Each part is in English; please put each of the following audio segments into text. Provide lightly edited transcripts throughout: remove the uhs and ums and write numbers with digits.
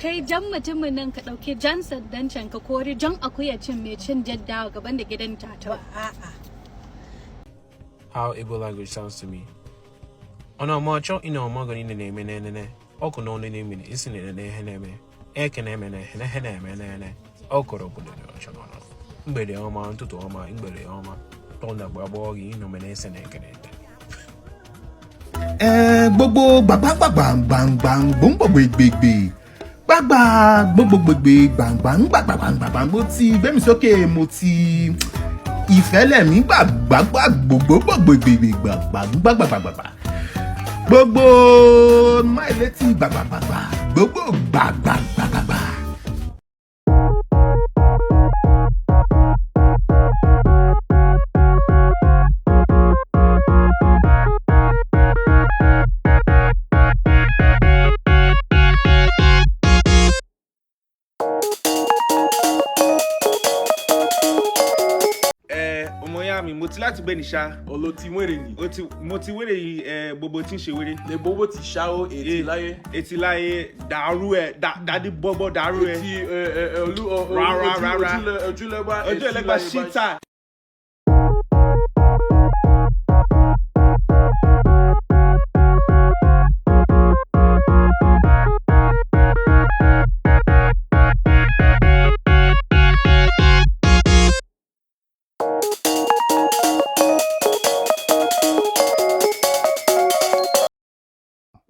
kai jan mutumin nan ka dauke jan sandan can ka kore jan akuya cin mai cin jaddawa gaban da gidan tata. How Igbo language sounds to me. Ono mo cho ino mo gani ne ne. Oku no ne me isi ne me. Eke ne me ne. Okoro bu ne cho no. Mgbede ọma ntutu ọma mgbede ọma. Tonda gbagbo gi no me ne se ne kene. Gbogbo bang bombo gbegbe. Gbagba gbogbo gbegbe bang mo ti gbemi sókè mo ti ìfẹ́ lẹ̀mí gbàgbàgbà gbogbo gbegbe gbàgbà. Gbogbo máa létí gbàgbàgbà gbogbo gbàgbàgbà. Mo ti láti gbé ní ṣá. Olo ti wéré ni. Mo ti wéré yìí gbogbo tí ń ṣe wéré. Le gbogbo ti ṣá o ètí láyé. Ètí láyé dàrú ẹ dàdí bọ́bọ́ dàrú ẹ. Ètí ojúlẹ̀gbà ojúlẹ̀gbà ṣíta.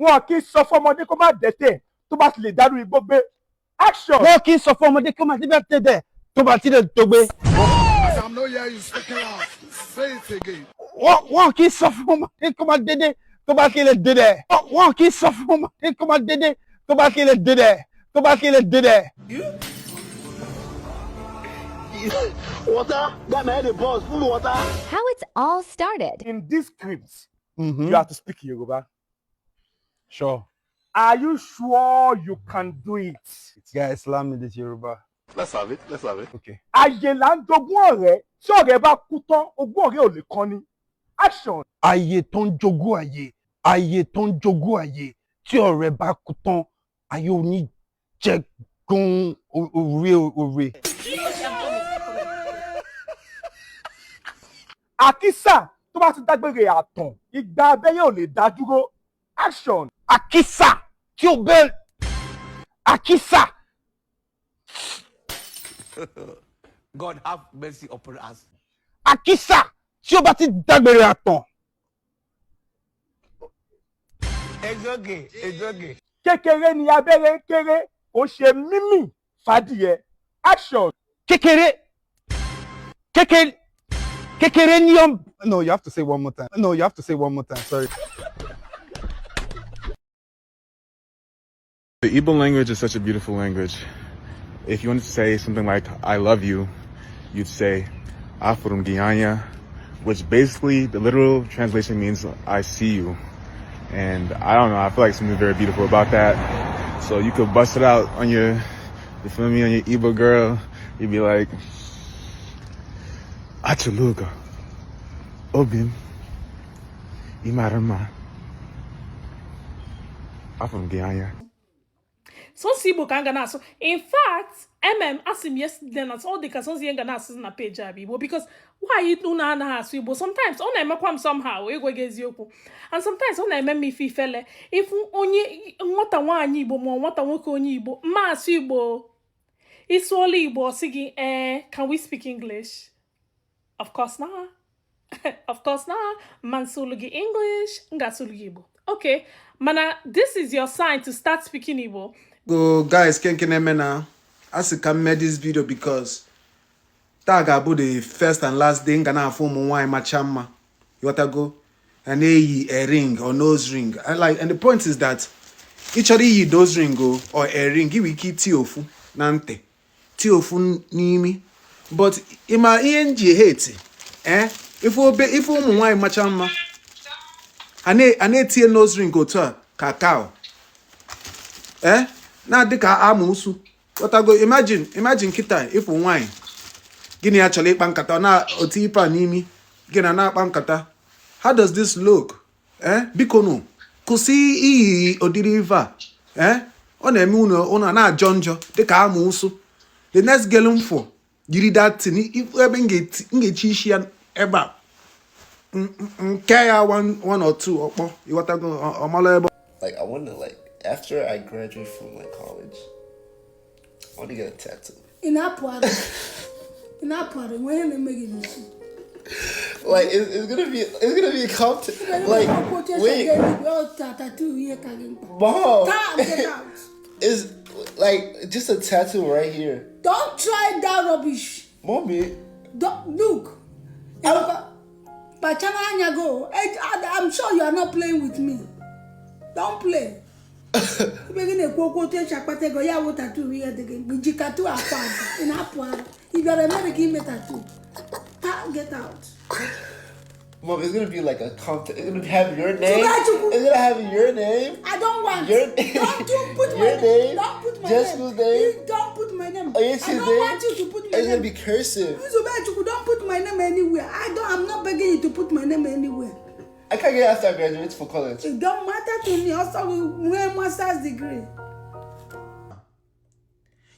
Wọn kì í sọ fún ọmọdé kó má dẹ̀tẹ̀ tó bá ti lè dárú igbó gbé. Action. Wọn kì í sọ fún ọmọdé kó má dẹ̀tẹ̀ tó bá ti lè tó gbé. Wọn kì í sọ fún ọmọdé kó má dédé tó bá ti lè dédé. Wọn kì í sọ fún ọmọdé kó má dédé tó bá ti lè dédé. Tó bá ti lè dédé. Water, got my head a buzz, full of water. How it's all started. In this script, you have to speak Yoruba. Sure. Are you sure you can do it? Guys, Islam me this Yoruba. Let's have it. Okay. Ayé là ń jogún ọ̀rẹ́, tí ọ̀rẹ́ bá kú tán, ogún ọ̀rẹ́ ò lè kán ni. Action. Ayé tó ń jogún ayé, tí ọ̀rẹ́ bá kú tán, ayé ò ní jẹ́ gun òre. Àkísà tó bá ti dágbére àtàn, ìgbà abẹ́yẹ ò lè dá dúró. Action. Àkísà tí ó bẹ́ẹ̀. Àkísà. God have mercy upon us. Àkísà tí ó bá ti dágbére àtàn. It's okay. Kékeré ni abẹ́rẹ́ kéré, ó ṣe mímì fàdìyẹ. Action. Kékeré ni ó. No, you have to say one more time. Sorry. The Igbo language is such a beautiful language. If you wanted to say something like, I love you, you'd say, Afurum Gianya, which basically, the literal translation means, I see you. And I don't know, I feel like something very beautiful about that. So you could bust it out on you feel me, on your Igbo girl. You'd be like, Achuluga, Obim, Imarama, Afurum Gianya. So Igbo can gana so. In fact, asked him yesterday that's all the casons he gana na page Igbo because why you do na Igbo sometimes on I make somehow we go get you and sometimes on I make me feel felle if only nwata nwanyi Igbo mo nwata nwoke onye Igbo ma Igbo it's only Igbo sigi can we speak English? Of course not. Mansulugi English ngasulugi Igbo. Okay, mana this is your sign to start speaking Igbo. Go guys, can now. As you can make this video because tag about the first and last day gonna form one machama. You want to go and a ring or nose ring. And the point is that each of you nose ring or a ring give we keep tiofu nante tiofu nimi. But ima eng hate if we one machama ane tie nose ring go to cacao na dika amusu what I go imagine kita if wine gini actually pankata na otipa nimi gina na pankata how does this look bikono kusi i odiriva ọ na-eme unu na-ajọ njọ dịka ama ụsụ. The next girl m for yiri that thing ebe m ga-echi isi ya ebe a nke ya one or two ọkpọ ịghọtago ọmala ebe. Like, I want to, like, after I graduate from, like, college, I want to get a tattoo. Like, it's gonna be a content. Like, wait, Mom, it's like just a tattoo right here. Don't try that rubbish. Mommy, don't look. I'm sure you are not playing with me. Don't play. If you are American, make tattoo. Get out. Mom, it's gonna be like a content. It's gonna have your name. It's gonna have your name. I don't want. Your Don't put my your name. name. Don't put my Just name. name. Don't put my name. Oh, yes, I don't want you to put my it's name. gonna be cursive. Don't put my name anywhere. I'm not begging you to put my name anywhere. I can't get after I graduate for college. It don't matter to me. Also, with a master's degree.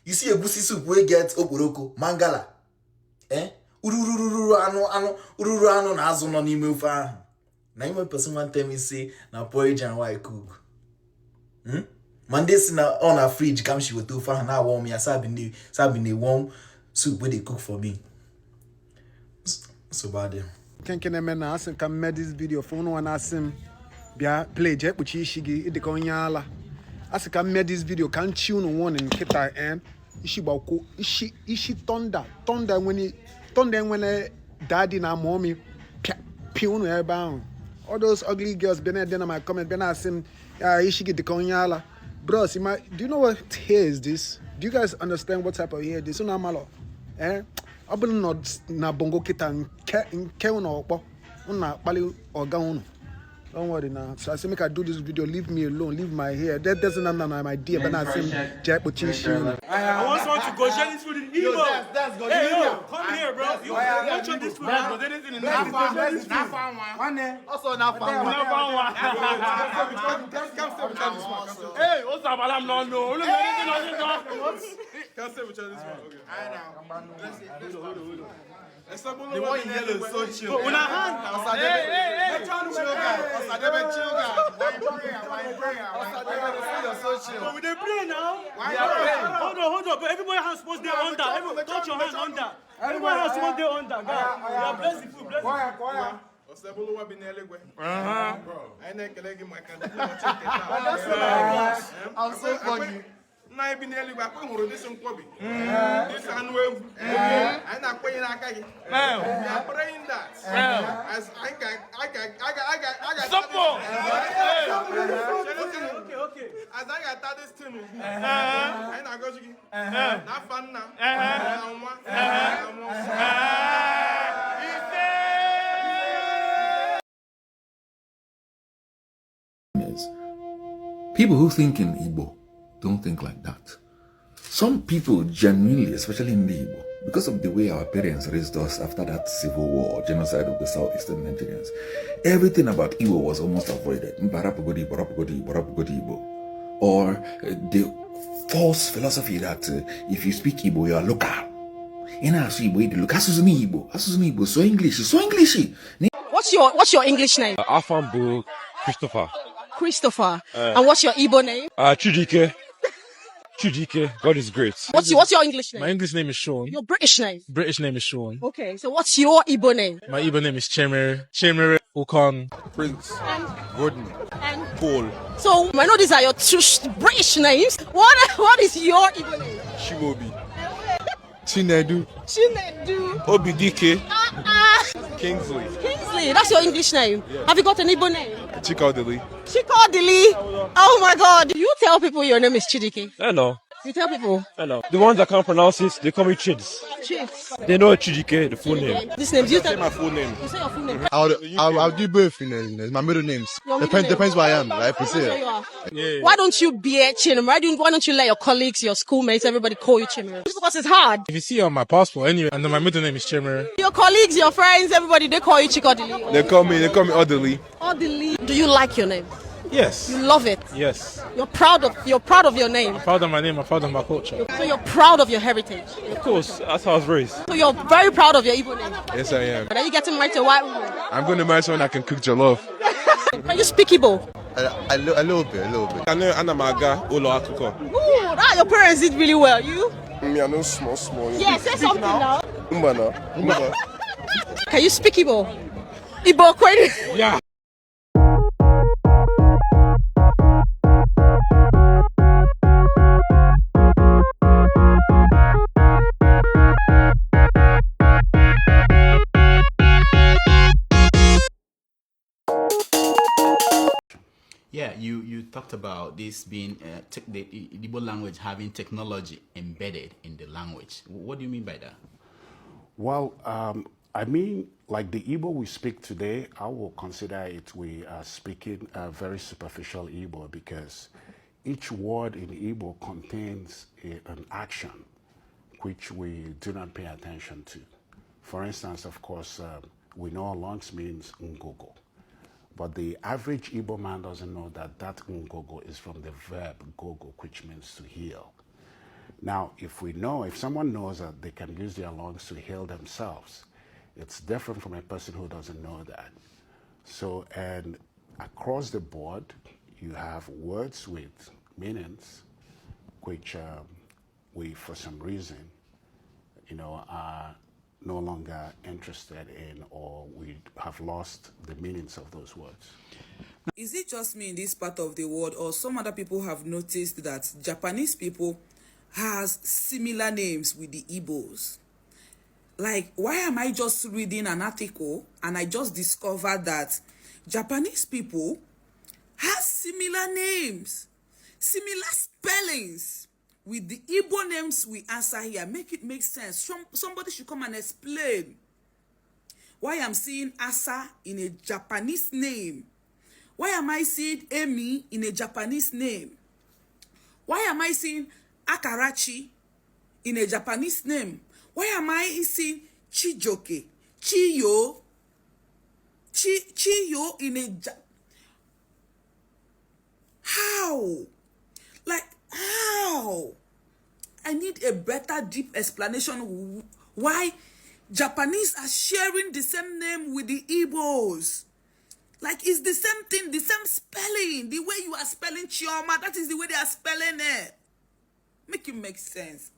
You see a busi soup where get oporoko, mangala. Ururu anu na azu no n'ime ofe ahụ. Na ime person one tell me say na porridge and why cook. Monday si na on a fridge come she with ofe ahụ na warm ya sabi ne warm soup where they cook for me. So bad. Kenken eme na asim ka me this video for no one asim bia play je kpuchi ishi gi idika onye ala. Asi ka me this video kan chi unu one in kita ishi gbako ishi thunder when daddy na mommy pi unu ebe ahụ. All those ugly girls been there in my comment been asim ishi gi dika onye ala. Bros, do you know what hair is this? Do you guys understand what type of hair this? Una malo. Abun not na bongo kita nke uno okpo una kpali oga unu. Don't worry now. So I say make I do this video, leave me alone, leave my hair. That doesn't have my idea, but I say Jack Pochishi. I want someone to go share this food in Igbo. That's good. Hey, yo, come here, bro. You want to this food? There's anything in this food. Also, not found one. Hey, what's up? I'm not no. Can't say which one this one. Okay. I know. Hold on. The one in yellow is so chill. Una hand. Hey. Chill guy. So chill. But we dey pray now. Hold on. But everybody has supposed to be under. Everybody touch your hand under. Everybody has supposed to be under. God, bless the food. Quiet. Osebolo wa binelegwe. Bro. I ain't kelegi my candle. Check it out. I'm so funny. Na ibi na eligwe akwa nwuru this nkwobi. This anu ewu. I na akwenye na aka gị. We are praying that. As I got support. Okay. As I got start this thing. I na go gị. Na fan na. People who think in Igbo don't think like that. Some people genuinely, especially in the Igbo, because of the way our parents raised us after that civil war, genocide of the southeastern Nigerians, everything about Igbo was almost avoided. Or the false philosophy that if you speak Igbo, you are local. What's your English name? Afambu Christopher. Christopher. And what's your Igbo name? Chudike. God is great. What's your English name? My English name is Sean. Your British name? British name is Sean. Okay, so what's your Igbo name? My Igbo name is Chemere Okan. Prince. And Gordon. And Paul. So I know these are your two British names. What is your Igbo name? Shimobi. Chinedu. Obidike. Kingsley, that's your English name. Yeah. Have you got an Igbo name? Chikaudili. Oh my God. You tell people your name is Chidike. Hello. You tell people? Hello. The ones that can't pronounce it, they call me Chids. They know Chidike, the full name. This name, you say my full name. You say your full name. I'll do both, my middle names. Depends where I am, right? Yeah. Why don't you be a Chinum? Why don't you let your colleagues, your schoolmates, everybody call you Chimere? Because it's hard. If you see on my passport anyway, and then my middle name is Chimere. Your colleagues, your friends, everybody, they call you Chikodili. They call me Odili. Odili. Do you like your name? Yes. You love it. Yes. You're proud of your name. I'm proud of my name. I'm proud of my culture. So you're proud of your heritage. Of course, that's how I was raised. So you're very proud of your Igbo name. Yes, I am. Are you getting married to a white woman? I'm going to marry someone that can cook jollof. Can you speak Igbo? A little bit. I know Anamaga Ulo Akuko. Ooh, your parents did really well. You? Me, I know small. Yeah, say something now. Umbana. Can you speak Igbo? Igbo Kwen? Yeah. Yeah, you talked about this being the Igbo language having technology embedded in the language. What do you mean by that? Well, I mean, like the Igbo we speak today, I will consider it we are speaking a very superficial Igbo because each word in Igbo contains an action which we do not pay attention to. For instance, of course, we know lungs means ngogo. But the average Igbo man doesn't know that that ngogo is from the verb gogo, which means to heal. Now, if someone knows that they can use their lungs to heal themselves, it's different from a person who doesn't know that. So, and across the board, you have words with meanings, which we, for some reason, are no longer interested in, or we have lost the meanings of those words. Is it just me in this part of the world, or some other people have noticed that Japanese people has similar names with the Igbos? Like, why am I just reading an article and I just discovered that Japanese people have similar names, similar spellings with the Igbo names we answer here? Make it make sense. Somebody should come and explain why I'm seeing Asa in a Japanese name. Why am I seeing Amy in a Japanese name? Why am I seeing Akarachi in a Japanese name? Why am I seeing Chijoke, Chiyo in a How? Like, how? I need a better deep explanation why Japanese are sharing the same name with the Igbos. Like, it's the same thing, the same spelling. The way you are spelling Chioma, that is the way they are spelling it. Make it make sense.